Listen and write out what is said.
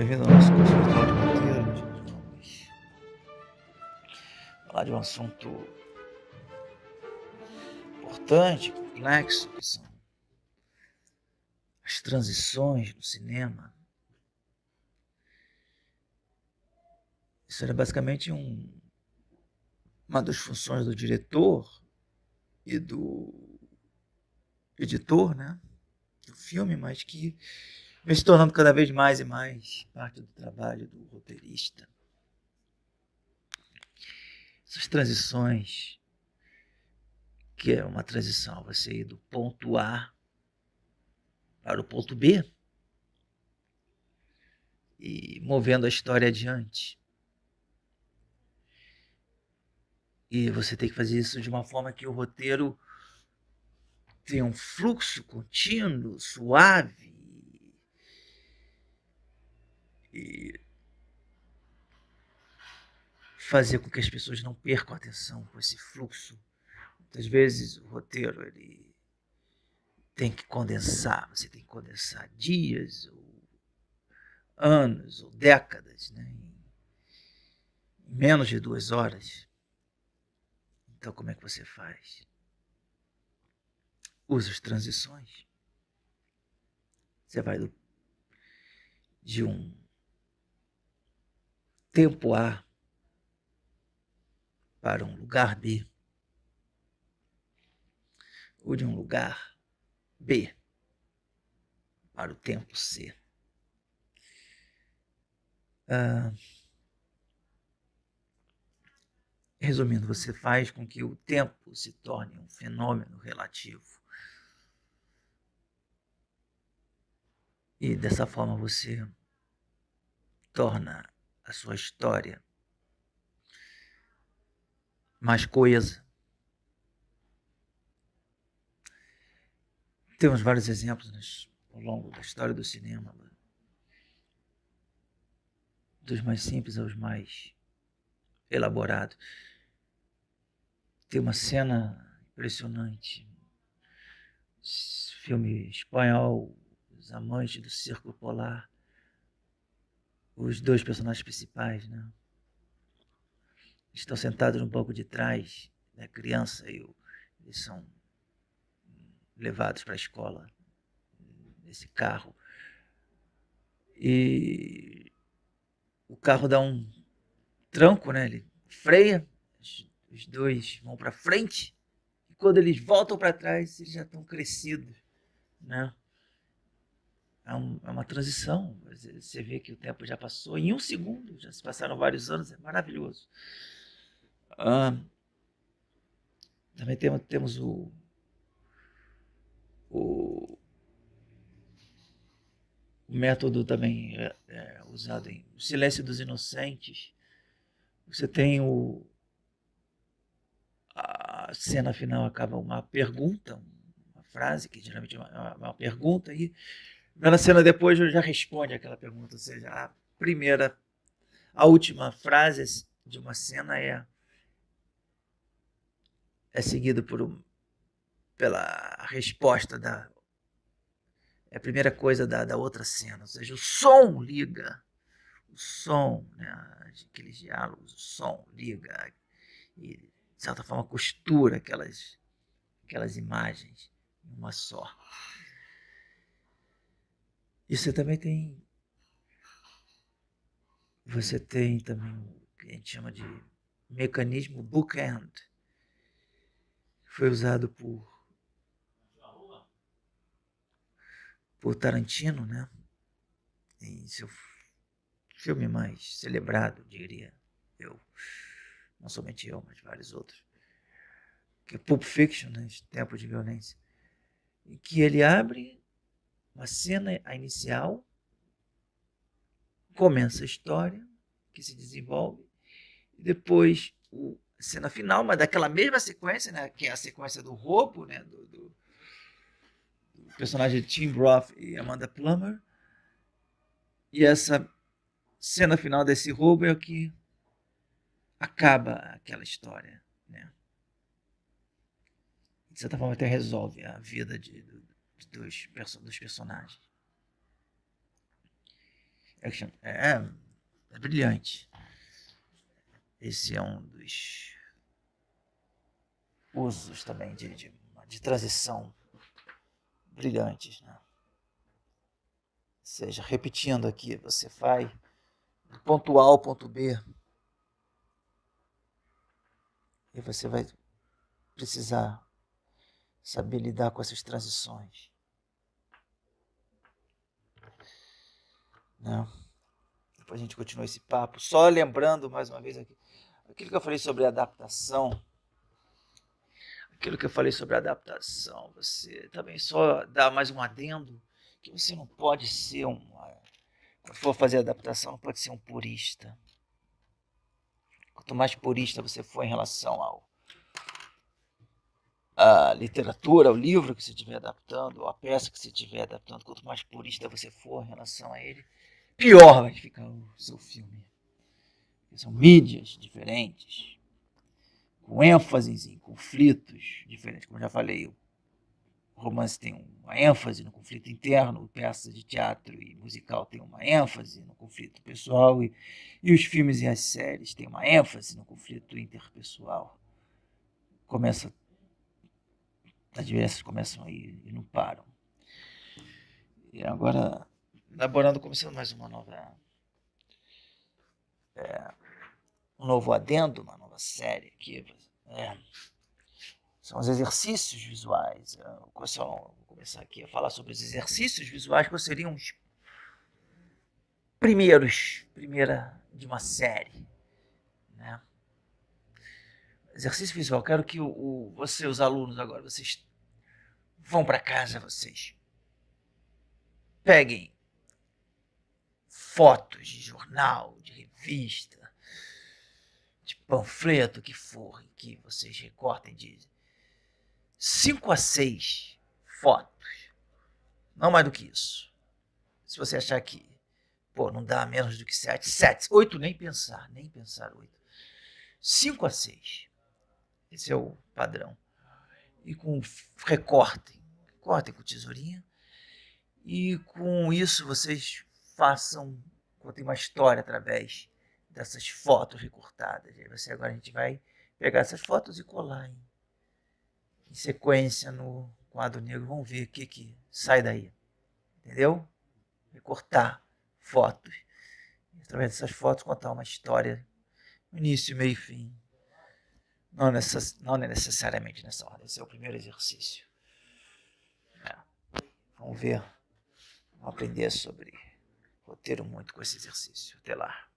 bem-vindo ao nosso curso virtual de roteiro. Hoje nós vamos falar de um assunto importante, complexo, que são as transições no cinema. Isso era basicamente uma das funções do diretor e do editor, né, do filme, mas que vem se tornando cada vez mais e mais parte do trabalho do roteirista. Essas transições, que é uma transição, você ir do ponto A para o ponto B e movendo a história adiante. E você tem que fazer isso de uma forma que o roteiro tenha um fluxo contínuo, suave e fazer com que as pessoas não percam a atenção com esse fluxo. Muitas vezes o roteiro ele tem que condensar, você tem que condensar dias, ou anos, ou décadas, né, em menos de 2 horas. Então como é que você faz? Usa as transições. Você vai de um tempo A para um lugar B, ou de um lugar B para o tempo C. Resumindo, você faz com que o tempo se torne um fenômeno relativo. E dessa forma você torna a sua história mais coesa. Temos vários exemplos ao longo da história do cinema, dos mais simples aos mais elaborados. Tem uma cena impressionante, filme espanhol, Os Amantes do Círculo Polar, os dois personagens principais, né, estão sentados no banco de trás, a criança eles são levados para a escola nesse carro, e o carro dá um tranco, né, ele freia, os dois vão para frente, e quando eles voltam para trás, eles já estão crescidos, né? É uma transição, você vê que o tempo já passou em 1 segundo, já se passaram vários anos, é maravilhoso. Também temos o método também usado em O Silêncio dos Inocentes. Você tem a cena final acaba uma pergunta, uma frase que geralmente é uma pergunta, e na cena depois já responde aquela pergunta, ou seja, a última frase de uma cena é seguida pela resposta a primeira coisa da outra cena, ou seja, o som liga, o som, né, aqueles diálogos, o som liga e, de certa forma, costura aquelas imagens em uma só. E você tem também o que a gente chama de mecanismo bookend, que foi usado por Tarantino, né, em seu filme mais celebrado, diria eu, não somente eu, mas vários outros, que é Pulp Fiction, né, Tempo de Violência, em que ele abre uma cena inicial, começa a história que se desenvolve, e depois a cena final, mas daquela mesma sequência, né, que é a sequência do roubo, né, do personagem de Tim Roth e Amanda Plummer, e essa cena final desse roubo é o que acaba aquela história, né? De certa forma até resolve a vida dos personagens. Action é brilhante. Esse é um dos usos também de transição brilhantes, né? Ou seja, repetindo aqui, você vai do ponto A ao ponto B e você vai precisar saber lidar com essas transições, né? Depois a gente continua esse papo. Só lembrando mais uma vez aquilo que eu falei sobre adaptação. Aquilo que eu falei sobre adaptação, você também só dá mais um adendo, que você não pode ser quando for fazer adaptação, não pode ser um purista. Quanto mais purista você for em relação à literatura, ao livro que você estiver adaptando, ou à peça que você estiver adaptando, quanto mais purista você for em relação a ele, pior vai ficar o seu filme. São mídias diferentes, com ênfases em conflitos diferentes. Como eu já falei, o romance tem uma ênfase no conflito interno, peça de teatro e musical tem uma ênfase no conflito pessoal, e os filmes e as séries têm uma ênfase no conflito interpessoal. As diversas começam aí e não param. E agora, começando mais uma nova... um novo adendo, uma nova série aqui. São os exercícios visuais. Vou começar aqui a falar sobre os exercícios visuais, que seriam os primeira de uma série, né? Exercício visual. Quero que os alunos agora, vocês vão para casa, vocês peguem fotos de jornal, de revista, de panfleto, que for, que vocês recortem de 5 a 6 fotos, não mais do que isso. Se você achar que, não dá menos do que 7, 8, nem pensar 8. 5 a 6. Esse é o padrão. E com recortem com tesourinha. E com isso vocês contem uma história através dessas fotos recortadas. E agora a gente vai pegar essas fotos e colar em sequência no quadro negro. Vamos ver o que sai daí. Entendeu? Recortar fotos. E, através dessas fotos, contar uma história, início, meio e fim. Não necessariamente nessa ordem. Esse é o primeiro exercício. Vamos ver. Vamos aprender sobre roteiro muito com esse exercício. Até lá.